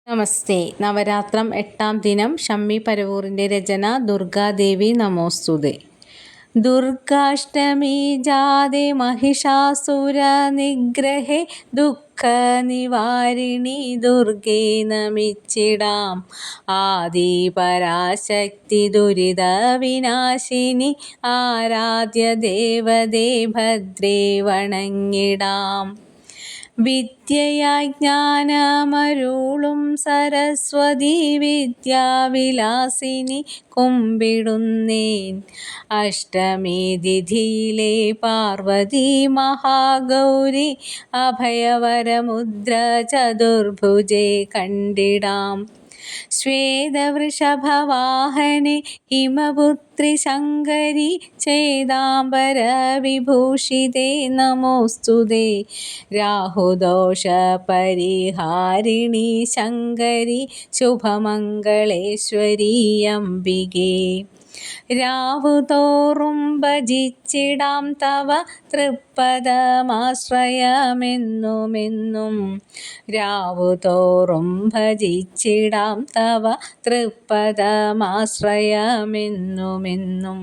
നമസ്തേ. നവരാത്രം 8-ാം ദിനം. ഷമ്മി പരവൂറിൻ്റെ രചന. ദുർഗാദേവി നമോസ്തുതേ. ദുർഗാഷ്ടമി ജാതേ മഹിഷാസുര നിഗ്രഹേ ദുഃഖനിവാരിണി ദുർഗേ നമിച്ചിടാം. ആദിപരാശക്തി ദുരിത വിനാശിനി ആരാധ്യ ദേവതേ ഭദ്രേ വണങ്ങിടാം. വിദ്യയായി ജ്ഞാനമരുളും സരസ്വതി വിദ്യാവിലാസിനി കുമ്പിടുന്നേൻ. അഷ്ടമി തിഥിയിലെ പാർവതി മഹാഗൗരി അഭയവരമുദ്ര ചതുർഭുജേ കണ്ടിടാം. ശ്വേതവൃഷഭവാഹനെ ഹിമപുത്രി ശങ്കരി ചേതാംബര വിഭൂഷിതേ നമോസ്തുതേ. രാഹുദോഷപരിഹാരിണി ശങ്കരി ശുഭമംഗളേശ്വരി അംബികേ. രാവുതോറും ഭജിച്ചിടാം തവ തൃപ്പദമാശ്രയമെന്നുമെന്നും. രാവുതോറും ഭജിച്ചിടാം തവ തൃപ്പദമാശ്രയമെന്നുമെന്നും.